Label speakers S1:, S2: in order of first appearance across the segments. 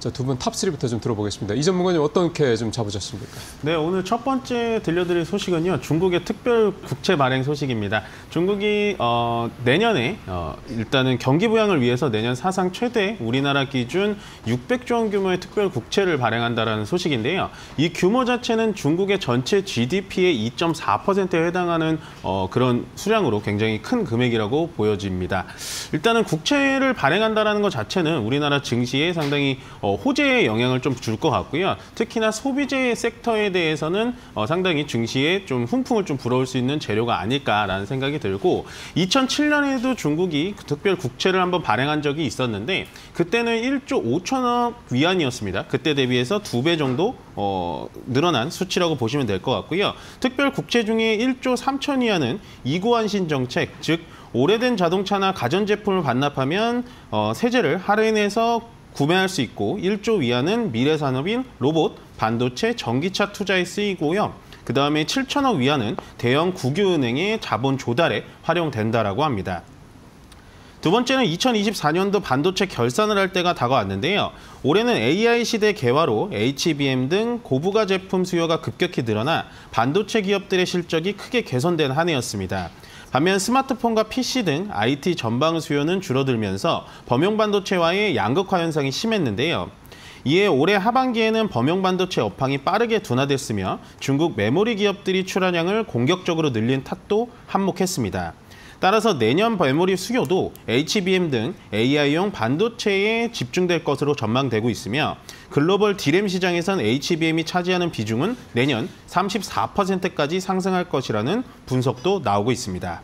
S1: 자, 두 분 탑3부터 좀 들어보겠습니다. 이 전문가님 어떻게 좀 잡으셨습니까?
S2: 네, 오늘 첫 번째 들려드릴 소식은요. 중국의 특별 국채 발행 소식입니다. 중국이 내년에 일단은 경기 부양을 위해서 내년 사상 최대 우리나라 기준 600조 원 규모의 특별 국채를 발행한다라는 소식인데요. 이 규모 자체는 중국의 전체 GDP의 2.4%에 해당하는 그런 수량으로 굉장히 큰 금액이라고 보여집니다. 일단은 국채를 발행한다라는 것 자체는 우리나라 증시에 상당히 호재의 영향을 좀 줄 것 같고요. 특히나 소비재 섹터에 대해서는 상당히 증시에 좀 훈풍을 좀 불어올 수 있는 재료가 아닐까라는 생각이 들고 2007년에도 중국이 특별 국채를 한번 발행한 적이 있었는데 그때는 1조 5천억 위안이었습니다. 그때 대비해서 2배 정도 늘어난 수치라고 보시면 될 것 같고요. 특별 국채 중에 1조 3천 위안은 이고안신 정책, 즉 오래된 자동차나 가전제품을 반납하면 세제를 할인해서 구매할 수 있고 1조 위안은 미래산업인 로봇, 반도체, 전기차 투자에 쓰이고요. 그다음에 7천억 위안은 대형 국유은행의 자본 조달에 활용된다라고 합니다. 두 번째는 2024년도 반도체 결산을 할 때가 다가왔는데요. 올해는 AI 시대 개화로 HBM 등 고부가 제품 수요가 급격히 늘어나 반도체 기업들의 실적이 크게 개선된 한 해였습니다. 반면 스마트폰과 PC 등 IT 전방 수요는 줄어들면서 범용 반도체와의 양극화 현상이 심했는데요. 이에 올해 하반기에는 범용 반도체 업황이 빠르게 둔화됐으며 중국 메모리 기업들이 출하량을 공격적으로 늘린 탓도 한몫했습니다. 따라서 내년 메모리 수요도 HBM 등 AI용 반도체에 집중될 것으로 전망되고 있으며 글로벌 D램 시장에선 HBM이 차지하는 비중은 내년 34%까지 상승할 것이라는 분석도 나오고 있습니다.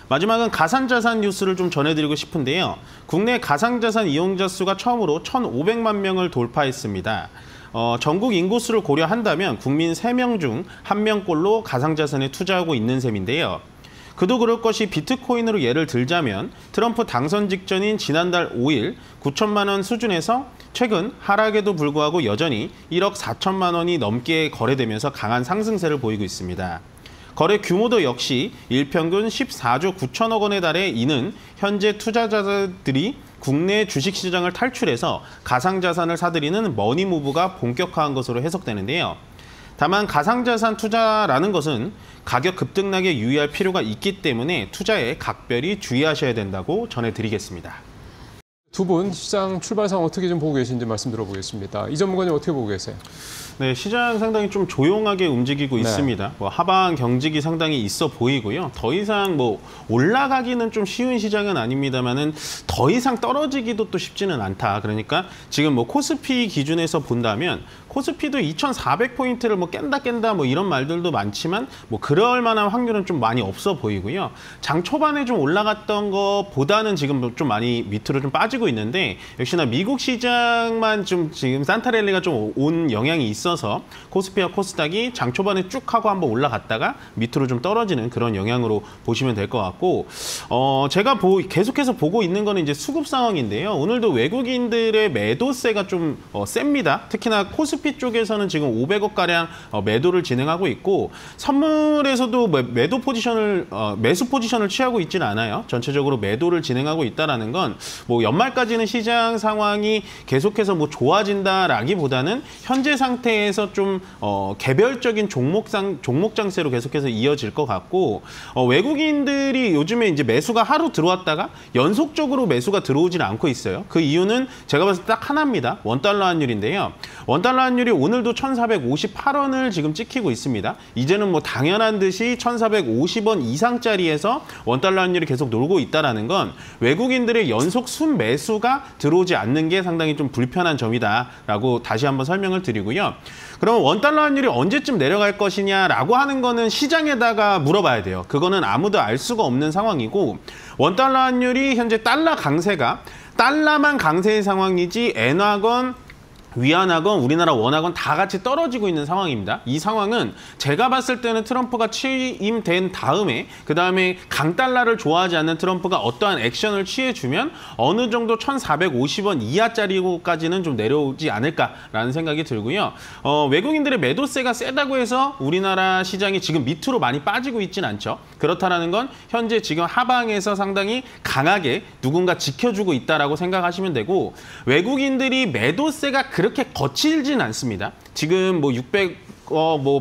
S2: 마지막은 가상자산 뉴스를 좀 전해드리고 싶은데요. 국내 가상자산 이용자 수가 처음으로 1,500만 명을 돌파했습니다. 전국 인구수를 고려한다면 국민 3명 중 1명꼴로 가상자산에 투자하고 있는 셈인데요. 그도 그럴 것이 비트코인으로 예를 들자면 트럼프 당선 직전인 지난달 5일 9천만 원 수준에서 최근 하락에도 불구하고 여전히 1억 4천만 원이 넘게 거래되면서 강한 상승세를 보이고 있습니다. 거래 규모도 역시 일평균 14조 9천억 원에 달해 이는 현재 투자자들이 국내 주식시장을 탈출해서 가상자산을 사들이는 머니무브가 본격화한 것으로 해석되는데요. 다만 가상자산 투자라는 것은 가격 급등락에 유의할 필요가 있기 때문에 투자에 각별히 주의하셔야 된다고 전해드리겠습니다.
S1: 두 분 시장 출발 상황 어떻게 좀 보고 계신지 말씀 들어보겠습니다. 이 전문가님 어떻게 보고 계세요?
S2: 네, 시장 상당히 좀 조용하게 움직이고 있습니다. 하방 경직이 상당히 있어 보이고요. 더 이상 올라가기는 좀 쉬운 시장은 아닙니다만은 더 이상 떨어지기도 또 쉽지는 않다. 그러니까 지금 코스피 기준에서 본다면 코스피도 2,400포인트를 깬다 이런 말들도 많지만 그럴 만한 확률은 좀 많이 없어 보이고요. 장 초반에 좀 올라갔던 것보다는 지금 좀 많이 밑으로 좀 빠지고 있는데 역시나 미국 시장만 좀 지금 산타랠리가 좀 온 영향이 있어서 코스피와 코스닥이 장 초반에 쭉 하고 한번 올라갔다가 밑으로 좀 떨어지는 그런 영향으로 보시면 될 것 같고 제가 계속해서 보고 있는 거는 이제 수급 상황인데요. 오늘도 외국인들의 매도세가 좀 셉니다. 특히나 코스피 쪽에서는 지금 500억가량 매도를 진행하고 있고 선물에서도 매수 포지션을 취하고 있지는 않아요. 전체적으로 매도를 진행하고 있다는 건 연말까지는 시장 상황이 계속해서 좋아진다라기보다는 현재 상태에서 좀 개별적인 종목 장세로 계속해서 이어질 것 같고 외국인들이 요즘에 이제 매수가 하루 들어왔다가 연속적으로 매수가 들어오지는 않고 있어요. 그 이유는 제가 봤을 때 딱 하나입니다. 원달러 환율인데요. 원달러 환율이 오늘도 1,458원을 지금 찍히고 있습니다. 이제는 당연한 듯이 1,450원 이상짜리에서 원달러 환율이 계속 놀고 있다는 건 외국인들의 연속 순매수가 들어오지 않는 게 상당히 좀 불편한 점이다라고 다시 한번 설명을 드리고요. 그러면 원달러 환율이 언제쯤 내려갈 것이냐라고 하는 거는 시장에다가 물어봐야 돼요. 그거는 아무도 알 수가 없는 상황이고 원달러 환율이 현재 달러만 강세의 상황이지 엔화건 위안화건 우리나라 원화건 다 같이 떨어지고 있는 상황입니다. 이 상황은 제가 봤을 때는 트럼프가 취임된 다음에 그다음에 강달러를 좋아하지 않는 트럼프가 어떠한 액션을 취해주면 어느 정도 1,450원 이하짜리까지는 좀 내려오지 않을까라는 생각이 들고요. 외국인들의 매도세가 세다고 해서 우리나라 시장이 지금 밑으로 많이 빠지고 있진 않죠. 그렇다는 건 현재 지금 하방에서 상당히 강하게 누군가 지켜주고 있다라고 생각하시면 되고 외국인들이 매도세가 그렇게 거칠진 않습니다. 지금 뭐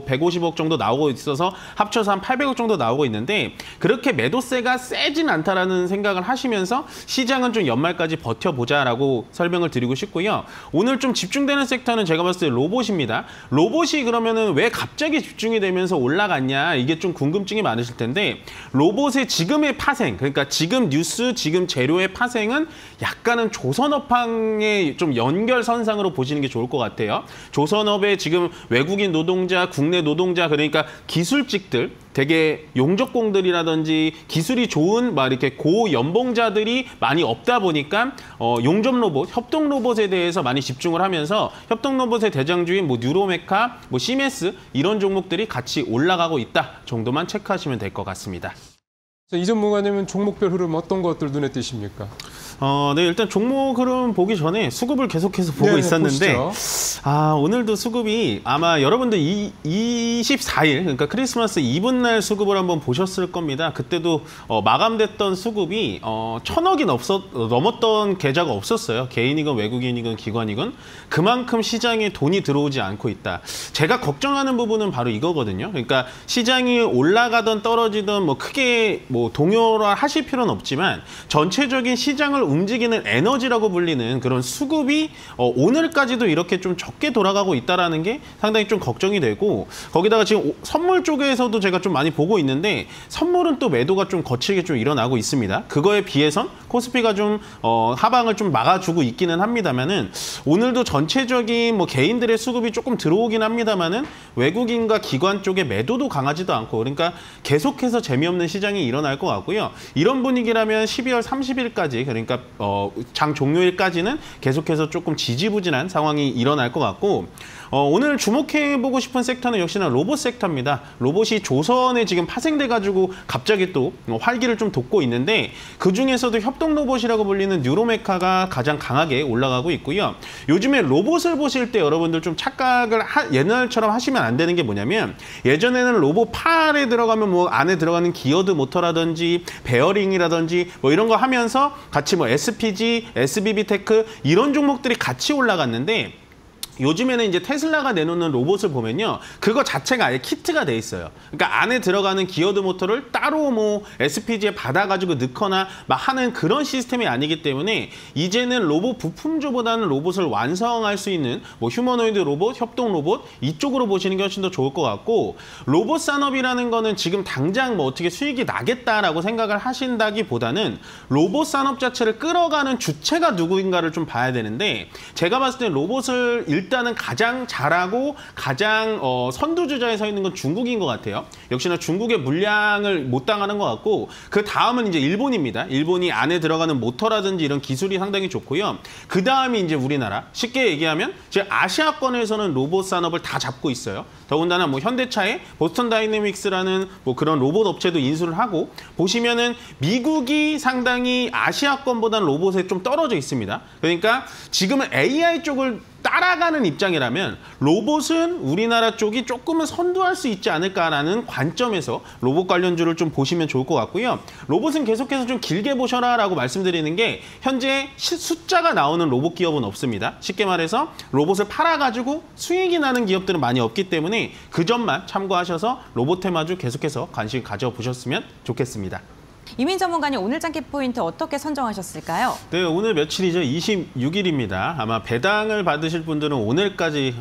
S2: 150억 정도 나오고 있어서 합쳐서 한 800억 정도 나오고 있는데 그렇게 매도세가 세진 않다라는 생각을 하시면서 시장은 좀 연말까지 버텨보자라고 설명을 드리고 싶고요. 오늘 좀 집중되는 섹터는 제가 봤을 때 로봇입니다. 로봇이 그러면은 왜 갑자기 집중이 되면서 올라갔냐 이게 좀 궁금증이 많으실 텐데 로봇의 지금의 파생 그러니까 지금 뉴스 지금 재료의 파생은 약간은 조선업황의 좀 연결선상으로 보시는 게 좋을 것 같아요. 조선업의 지금 외국인 노동자, 국내 노동자 그러니까 기술직들 되게 용접공들이라든지 기술이 좋은 막 이렇게 고연봉자들이 많이 없다 보니까 용접 로봇, 협동 로봇에 대해서 많이 집중을 하면서 협동 로봇의 대장주인 뭐 뉴로메카, 뭐 시메스 이런 종목들이 같이 올라가고 있다 정도만 체크하시면 될 것 같습니다.
S1: 자, 이 전문가님은 종목별 흐름 어떤 것들 눈에 띄십니까?
S2: 네, 일단 종목 흐름 보기 전에 수급을 계속해서 보고
S1: 네,
S2: 있었는데
S1: 보시죠.
S2: 오늘도 수급이 아마 여러분들 24일 그러니까 크리스마스 이브 날 수급을 한번 보셨을 겁니다. 그때도 마감됐던 수급이 1,000억이 넘었던 계좌가 없었어요. 개인이건 외국인이건 기관이건 그만큼 시장에 돈이 들어오지 않고 있다. 제가 걱정하는 부분은 바로 이거거든요. 그러니까 시장이 올라가던 떨어지던 뭐 크게 뭐 동요화 하실 필요는 없지만 전체적인 시장을 움직이는 에너지라고 불리는 그런 수급이 오늘까지도 이렇게 좀 적게 돌아가고 있다는 게 상당히 좀 걱정이 되고 거기다가 지금 선물 쪽에서도 제가 좀 많이 보고 있는데 선물은 또 매도가 좀 거칠게 좀 일어나고 있습니다. 그거에 비해선 코스피가 좀 하방을 좀 막아주고 있기는 합니다만은 오늘도 전체적인 뭐 개인들의 수급이 조금 들어오긴 합니다만은 외국인과 기관 쪽의 매도도 강하지도 않고 그러니까 계속해서 재미없는 시장이 일어날 것 같고요. 이런 분위기라면 12월 30일까지 그러니까 장 종료일까지는 계속해서 조금 지지부진한 상황이 일어날 것 같고 오늘 주목해보고 싶은 섹터는 역시나 로봇 섹터입니다. 로봇이 조선에 지금 파생돼가지고 갑자기 또 활기를 좀 돋고 있는데 그중에서도 협동 로봇이라고 불리는 뉴로메카가 가장 강하게 올라가고 있고요. 요즘에 로봇을 보실 때 여러분들 좀 착각을 옛날처럼 하시면 안 되는 게 뭐냐면 예전에는 로봇 팔에 들어가면 뭐 안에 들어가는 기어드 모터라든지 베어링이라든지 뭐 이런 거 하면서 같이 뭐 SPG, SBB테크 이런 종목들이 같이 올라갔는데 요즘에는 이제 테슬라가 내놓는 로봇을 보면요. 그거 자체가 아예 키트가 돼 있어요. 그러니까 안에 들어가는 기어드 모터를 따로 뭐 SPG에 받아가지고 넣거나 막 하는 그런 시스템이 아니기 때문에 이제는 로봇 부품주보다는 로봇을 완성할 수 있는 뭐 휴머노이드 로봇, 협동 로봇 이쪽으로 보시는 게 훨씬 더 좋을 것 같고 로봇 산업이라는 거는 지금 당장 뭐 어떻게 수익이 나겠다라고 생각을 하신다기보다는 로봇 산업 자체를 끌어가는 주체가 누구인가를 좀 봐야 되는데 제가 봤을 때 로봇을 일단은 가장 잘하고 가장 선두주자에 서 있는 건 중국인 것 같아요. 역시나 중국의 물량을 못 당하는 것 같고 그 다음은 이제 일본입니다. 일본이 안에 들어가는 모터라든지 이런 기술이 상당히 좋고요. 그 다음이 이제 우리나라. 쉽게 얘기하면 지금 아시아권에서는 로봇 산업을 다 잡고 있어요. 더군다나 뭐 현대차의 보스턴 다이내믹스라는 뭐 그런 로봇 업체도 인수를 하고 보시면은 미국이 상당히 아시아권보다는 로봇에 좀 떨어져 있습니다. 그러니까 지금은 AI 쪽을 따라가는 입장이라면 로봇은 우리나라 쪽이 조금은 선두할 수 있지 않을까라는 관점에서 로봇 관련주를 좀 보시면 좋을 것 같고요. 로봇은 계속해서 좀 길게 보셔라라고 말씀드리는 게 현재 숫자가 나오는 로봇 기업은 없습니다. 쉽게 말해서 로봇을 팔아가지고 수익이 나는 기업들은 많이 없기 때문에 그 점만 참고하셔서 로봇 테마주 계속해서 관심 가져보셨으면 좋겠습니다.
S3: 이민 전문가님 오늘 장기 포인트 어떻게 선정하셨을까요?
S2: 네, 오늘 며칠이죠? 26일입니다. 아마 배당을 받으실 분들은 오늘까지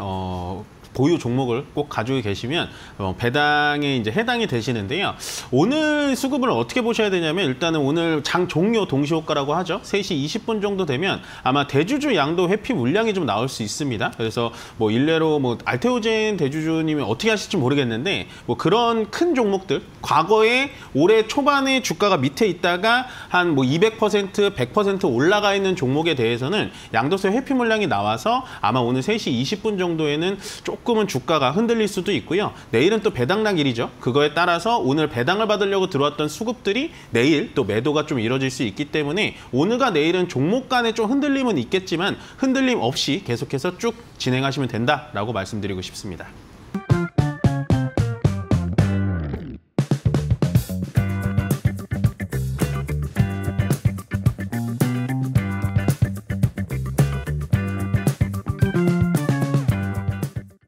S2: 보유 종목을 꼭 가지고 계시면 배당에 이제 해당이 되시는데요. 오늘 수급을 어떻게 보셔야 되냐면 일단은 오늘 장 종료 동시호가라고 하죠. 3시 20분 정도 되면 아마 대주주 양도 회피 물량이 좀 나올 수 있습니다. 그래서 뭐 일례로 뭐 알테오젠 대주주님이 어떻게 하실지 모르겠는데 뭐 그런 큰 종목들 과거에 올해 초반에 주가가 밑에 있다가 한 뭐 200%, 100% 올라가 있는 종목에 대해서는 양도세 회피 물량이 나와서 아마 오늘 3시 20분 정도에는 조금은 주가가 흔들릴 수도 있고요. 내일은 또 배당락일이죠. 그거에 따라서 오늘 배당을 받으려고 들어왔던 수급들이 내일 또 매도가 좀 이뤄질 수 있기 때문에 오늘과 내일은 종목 간에 좀 흔들림은 있겠지만 흔들림 없이 계속해서 쭉 진행하시면 된다라고 말씀드리고 싶습니다.